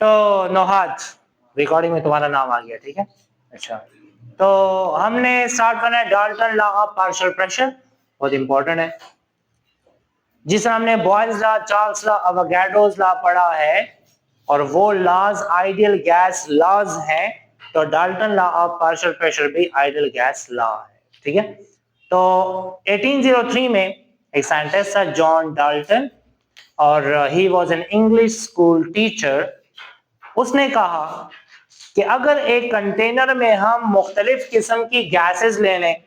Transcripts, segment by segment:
तो नौहाद, रिकॉर्डिंग में तुम्हारा नाम आ गया, ठीक है। अच्छा, तो हमने स्टार्ट करना है Dalton law of partial pressure, बहुत इंपॉर्टेंट है। जिस हमने Boyle's law, Charles law, Avogadro's law पढ़ा है और वो लॉज आइडियल गैस लॉज हैं, तो Dalton law of partial pressure भी आइडियल गैस लॉ है, ठीक है। तो 1803 में एक साइंटिस्ट था जॉन डाल्टन, और he was an English school teacher. उसने कहा कि अगर एक कंटेनर में हम मुख्तलिफ किस्म की गैसेस ले लें,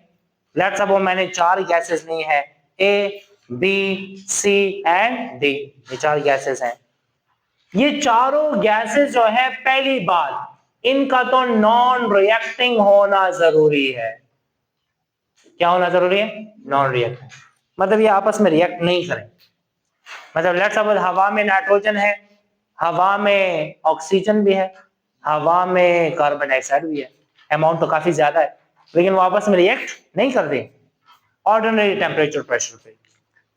लेट्स सपोज मैंने 4 गैसेस ली हैं, ए, बी, सी एंड डी, ये 4 गैसेस हैं। ये चारों गैसेस जो है, पहली बात इनका तो नॉन रिएक्टिंग होना जरूरी है। क्या होना जरूरी है? नॉन रिएक्टिंग, मतलब ये आपस में रिएक्ट नहीं करें। मतलब लेट्स सपोज हवा में नाइट्रोजन है, हवा में ऑक्सीजन भी है, हवा में कार्बन डाइऑक्साइड भी है, अमाउंट तो काफी ज्यादा है, लेकिन वो आपस में रिएक्ट नहीं करते। ऑर्डिनरी टेम्परेचर प्रेशर पे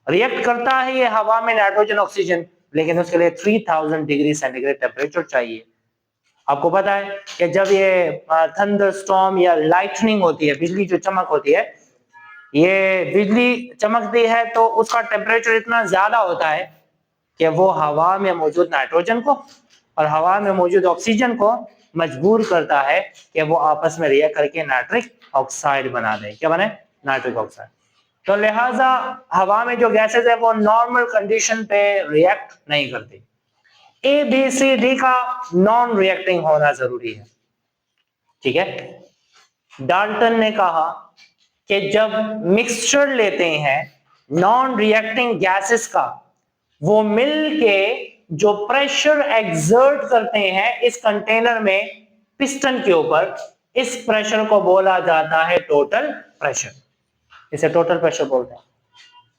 रिएक्ट करता है ये हवा में नाइट्रोजन ऑक्सीजन, लेकिन उसके लिए 3000 डिग्री सेंटीग्रेड टेम्परेचर चाहिए। आपको पता है कि जब ये थंडर स्टॉर्म या लाइटनिंग होती है, बिजली जो चमक होती है, ये बिजली चमकती है तो उसका टेम्परेचर इतना ज्यादा होता है कि वो हवा में मौजूद नाइट्रोजन को और हवा में मौजूद ऑक्सीजन को मजबूर करता है कि वो आपस में रिएक्ट करके नाइट्रिक ऑक्साइड बना दे। क्या बने? Nitric oxide. तो लिहाजा हवा में जो गैसेस है वो नॉर्मल कंडीशन पे रिएक्ट नहीं करती। ए, बी, सी, डी का नॉन रिएक्टिंग होना जरूरी है, ठीक है। डाल्टन ने कहा कि जब मिक्सचर लेते हैं नॉन रिएक्टिंग गैसेस का, वो मिलके जो प्रेशर एक्सर्ट करते हैं इस कंटेनर में पिस्टन के ऊपर, इस प्रेशर को बोला जाता है टोटल प्रेशर। इसे टोटल प्रेशर बोलते हैं।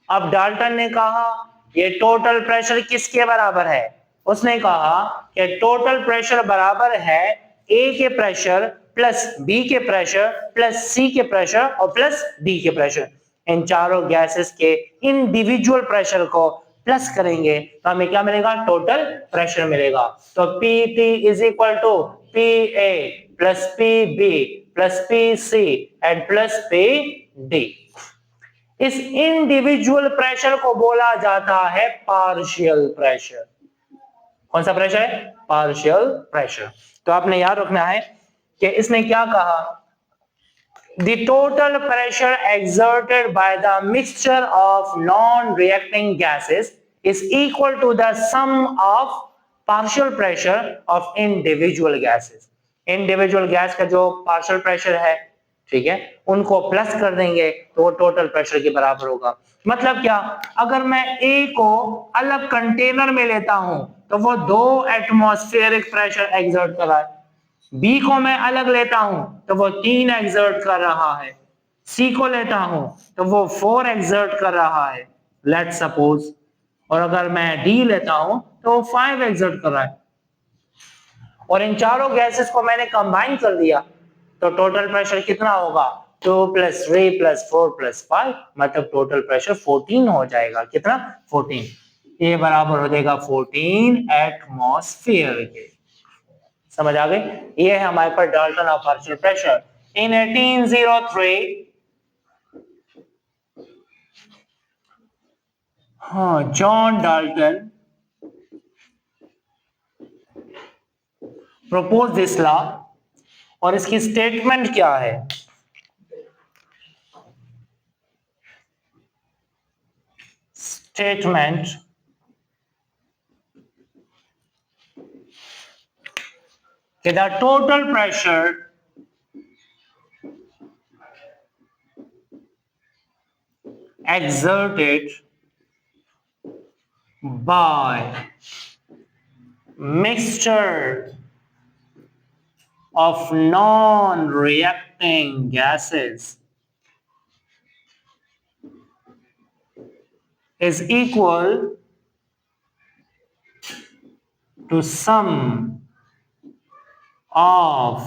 अब डाल्टन ने कहा ये टोटल प्रेशर किसके बराबर है? उसने कहा कि टोटल प्रेशर बराबर है ए के प्रेशर प्लस बी के प्रेशर प्लस सी के प्रेशर और प्लस डी के प्रेशर। इन चारों गैसेस के इंडिविजुअल प्रेशर को प्लस करेंगे तो हमें क्या मिलेगा? टोटल प्रेशर मिलेगा। तो P T is equal to P A plus P B plus P C and plus P D. इस इंडिविजुअल प्रेशर को बोला जाता है पार्शियल प्रेशर। कौन सा प्रेशर है? Partial pressure. तो आपने याद रखना है कि इसने क्या कहा, the total pressure exerted by the mixture of non-reacting gases is equal to the sum of partial pressure of individual gases। individual gas का जो पार्शियल प्रेशर है, ठीक है, उनको प्लस कर देंगे तो वो टोटल प्रेशर के बराबर होगा। मतलब क्या? अगर मैं ए को अलग कंटेनर में लेता हूं तो वो 2 एटमॉस्फेरिक प्रेशर एक्सर्ट कर रहा है, बी को मैं अलग लेता हूं तो वो 3 एक्सर्ट कर रहा है, सी को लेता हूं तो वो 4 एक्सर्ट कर रहा है, लेट सपोज, और अगर मैं डी लेता हूं तो वो 5 एक्सर्ट कर रहा है। और इन चारों गैसेस को मैंने कंबाइन कर दिया तो टोटल प्रेशर कितना होगा? 2 + 3 + 4 + 5, मतलब टोटल प्रेशर 14 हो जाएगा। कितना? 14। ये बराबर हो जाएगा 14 एटमॉस्फेयर के। समझ आ गई? ये है हमारे पास Dalton of partial pressure. In 1803 John Dalton propose this law, और इसकी स्टेटमेंट क्या है? स्टेटमेंट कि the total pressure exerted by mixture of non-reacting gases is equal to sum of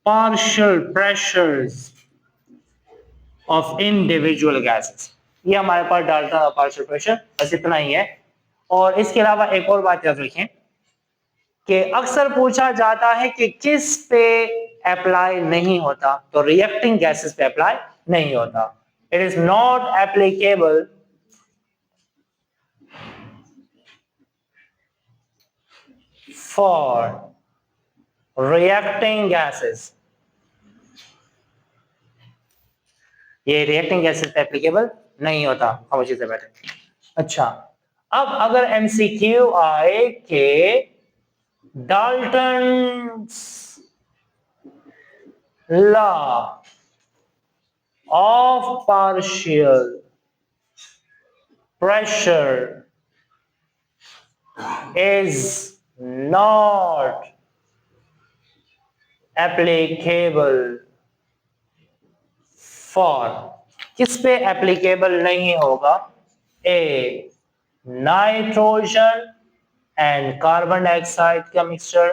partial pressures of individual gases। ये हमारे पास Dalton और partial pressure, बस इतना ही है। और इसके अलावा एक और बात याद रखें कि अक्सर पूछा जाता है कि किस पे अप्लाई नहीं होता, तो रिएक्टिंग गैसेस पे अप्लाई नहीं होता। It is not applicable for reacting gases, ये रिएक्टिंग गैसेस पे एप्लीकेबल नहीं होता। खामोशी से बैठे। अच्छा, अब अगर एमसीक्यू आए कि Dalton's law of partial pressure is not applicable for, किस पे एप्लीकेबल नहीं होगा? A, nitrogen and carbon dioxide का मिक्सचर,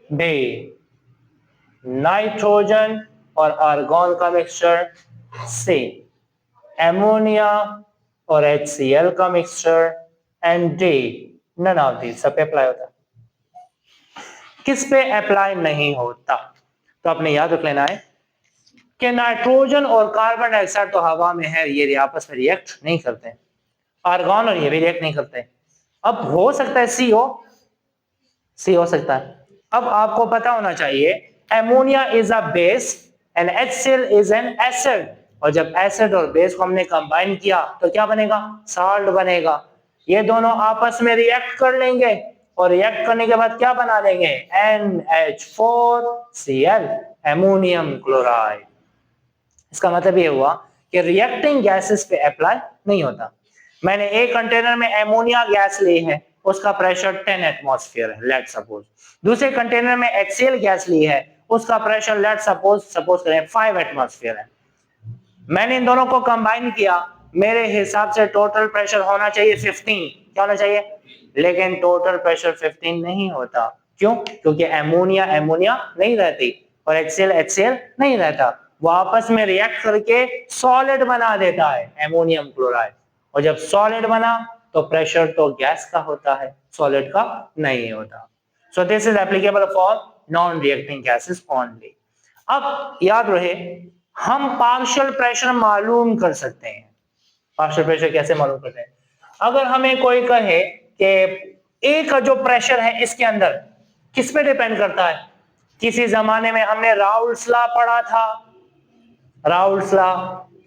बी, नाइट्रोजन और आर्गन का मिक्सचर, सी, एमोनिया और HCl का mixture, and D, none of these. सब पे अप्लाई होता है। किस पे अप्लाई नहीं होता? तो आपने याद रख लेना है कि नाइट्रोजन और कार्बन डाइऑक्साइड तो हवा में है, ये आपस में रिएक्ट नहीं करते। आर्गन और ये भी रिएक्ट नहीं करते। अब हो सकता है सी हो सकता है। अब आपको पता होना चाहिए ammonia is a base and HCl is an acid, और जब एसिड और बेस को हमने कंबाइन किया तो क्या बनेगा? साल्ट बनेगा। ये दोनों आपस में रिएक्ट कर लेंगे और रिएक्ट करने के बाद क्या बना देंगे? NH4Cl, ammonium chloride. इसका मतलब ये हुआ कि रिएक्टिंग गैसेस पे अप्लाई नहीं होता। मैंने एक कंटेनर में एमोनिया गैस ली है, उसका प्रेशर 10 एटमॉस्फेयर है, लेट सपोज। दूसरे कंटेनर में HCl गैस ली है, उसका प्रेशर लेट सपोज करें 5 एटमॉस्फेयर है। मैंने इन दोनों को कंबाइन किया, मेरे हिसाब से टोटल प्रेशर होना चाहिए 15। क्या होना चाहिए? लेकिन टोटल प्रेशर 15 नहीं होता। क्यों? क्योंकि एमोनिया नहीं रहती और HCl नहीं रहता। वो आपस में रिएक्ट करके सॉलिड बना देता है, एमोनियम क्लोराइड। और जब सॉलिड बना तो प्रेशर तो गैस का होता है, सॉलिड का नहीं होता। So this is applicable for non reacting gases only. अब याद रहे, हम पार्शियल प्रेशर मालूम कर सकते हैं। पार्शियल प्रेशर कैसे मालूम करते हैं? अगर हमें कोई कहे कि ए का जो प्रेशर है इसके अंदर किस पे डिपेंड करता है? किसी जमाने में हमने राउल्स लॉ पढ़ा था। राउल्स लॉ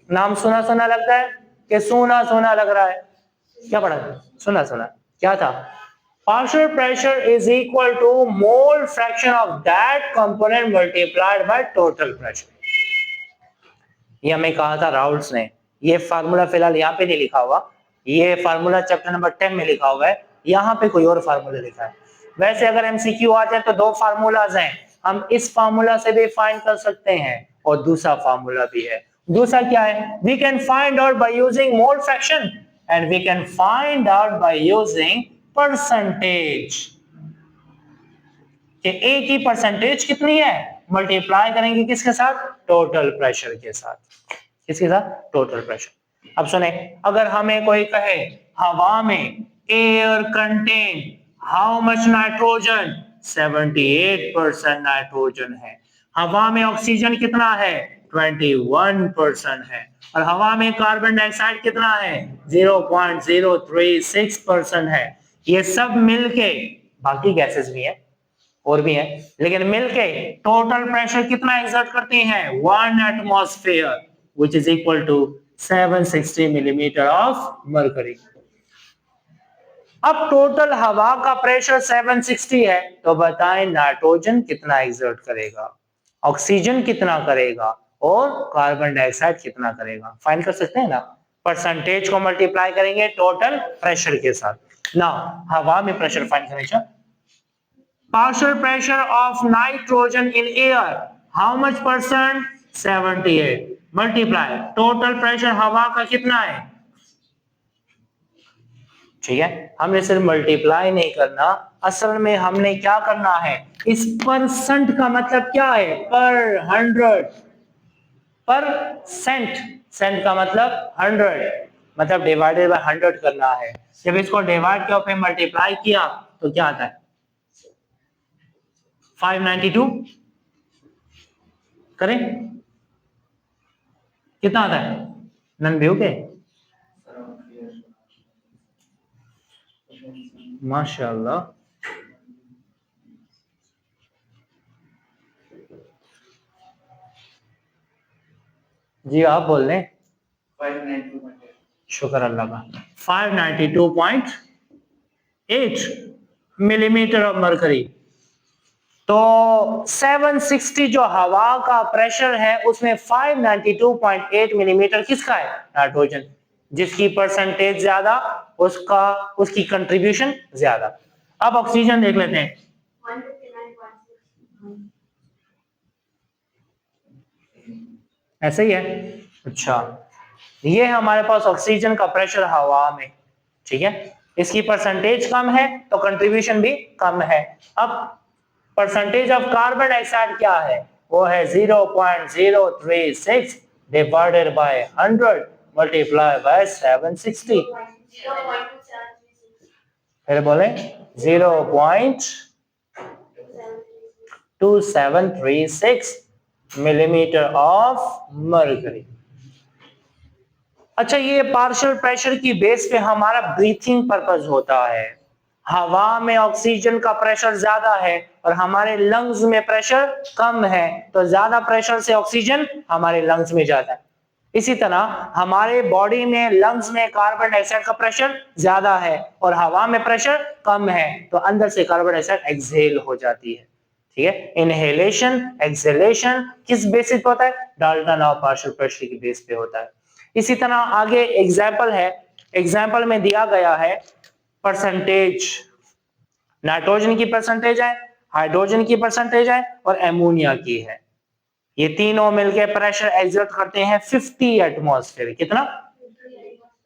नाम सुना सुना लगता है कि सुना सुना लग रहा है? क्या पढ़ा? सुना सुना। क्या था? partial pressure is equal to mole fraction of that component multiplied by total pressure। ये हमें कहा था राउल्स ने। ये फार्मूला फिलहाल यहाँ पे नहीं लिखा हुआ, ये फार्मूला चैप्टर नंबर 10 में लिखा हुआ है, यहाँ पे कोई और फार्मूला लिखा है। वैसे अगर एमसीक्यू आ जाए तो दो फार्मूलाज हैं, हम इस फार्मूला से भी फाइंड कर सकते हैं और दूसरा फार्मूला भी है। दूसरा क्या है? We can find out by using mole fraction and we can find out by using percentage. कि ए की परसेंटेज कितनी है, मल्टीप्लाई करेंगे किसके साथ? टोटल प्रेशर के साथ। किसके साथ? Total pressure. अब सुने, अगर हमें कोई कहे हवा में air contain how much nitrogen, 78% nitrogen है। हवा में ऑक्सीजन कितना है? 21% है। और हवा में कार्बन डाइऑक्साइड कितना है? 0.036% है। ये सब मिलके, बाकी गैसेस भी है और भी है, लेकिन मिलके टोटल प्रेशर कितना एक्सर्ट करती हैं? 1 atmosphere which is equal to 760 millimetre of mercury. अब टोटल हवा का प्रेशर 760 है, तो बताएं नाइट्रोजन कितना एक्सर्ट करेगा, ऑक्सीजन कितना करेगा और कार्बन डाइऑक्साइड कितना करेगा? फाइंड कर सकते हैं ना। परसेंटेज को मल्टीप्लाई करेंगे टोटल प्रेशर के साथ। ना हवा में प्रेशर फाइंड करेंगे। Partial pressure of nitrogen in air, how much percent? 78 multiply total pressure हवा का कितना है? ठीक है, हमने सिर्फ मल्टीप्लाई नहीं करना, असल में हमने क्या करना है, इस परसेंट का मतलब क्या है? पर 100, पर सेंट, सेंट का मतलब 100, मतलब डिवाइडेड बाय 100 करना है। जब इसको डिवाइड किया फिर मल्टीप्लाई किया तो क्या आता है? 592 करें, कितना आता है नन भी ओके, माशाल्लाह। जी आप बोल रहे, 592, शुक्र अल्लाह का, 592.8 मिलीमीटर ऑफ मरकरी। तो 760 जो हवा का प्रेशर है उसमें 592.8 मिलीमीटर किसका है, नाइट्रोजन, जिसकी परसेंटेज ज्यादा उसका उसकी कंट्रीब्यूशन ज्यादा। अब ऑक्सीजन देख लेते हैं, 159.6 ऐसे ही है। अच्छा, ये हमारे पास ऑक्सीजन का प्रेशर हवा में, ठीक है, इसकी परसेंटेज कम है तो कंट्रीब्यूशन भी कम है। अब परसेंटेज ऑफ कार्बन डाइऑक्साइड क्या है, वो है 0.036 डिवाइडेड बाय 100 मल्टीप्लाई बाय 760। फिर बोले 0.2736 मिलीमीटर ऑफ मरकरी। अच्छा, ये पार्शियल प्रेशर की बेस पे हमारा ब्रीथिंग पर्पस होता है। हवा में ऑक्सीजन का प्रेशर ज्यादा है और हमारे लंग्स में प्रेशर कम है, तो ज्यादा प्रेशर से ऑक्सीजन हमारे लंग्स में जाता है। इसी तरह हमारे बॉडी में लंग्स में कार्बन डाइऑक्साइड का प्रेशर ज्यादा है और हवा में प्रेशर कम है, तो अंदर से कार्बन डाइऑक्साइड एक्सहेल हो जाती है, ठीक है। इनहेलेशन एक्सहेलेशन किस बेसिस पे होता है, डाल्टन और पार्शियल प्रेशर की बेस पे होता है। इसी तरह आगे एग्जाम्पल है, एग्जाम्पल में दिया गया है परसेंटेज, नाइट्रोजन की परसेंटेज है, हाइड्रोजन की परसेंटेज है और एमोनिया की है। ये तीनों मिलकर प्रेशर एक्सर्ट करते हैं 50 एटमॉस्फेयर। कितना,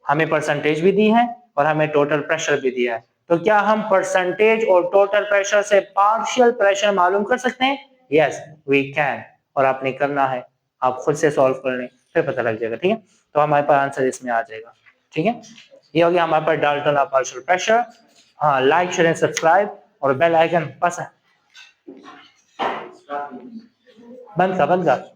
हमें परसेंटेज भी दी है और हमें टोटल प्रेशर भी दिया है। तो क्या हम परसेंटेज और टोटल प्रेशर से पार्शियल प्रेशर मालूम कर सकते हैं? यस वी कैन, और आपने करना है, आप खुद से सॉल्व कर लें फिर पता लग जाएगा, ठीक है। तो हमारे पास आंसर इसमें आ जाएगा, ठीक है। ये हो गया हमारे पास डाल्टन ऑफ पार्शियल प्रेशर। हाँ, लाइक शेयर एंड सब्सक्राइब और बेल आइकन बंद कर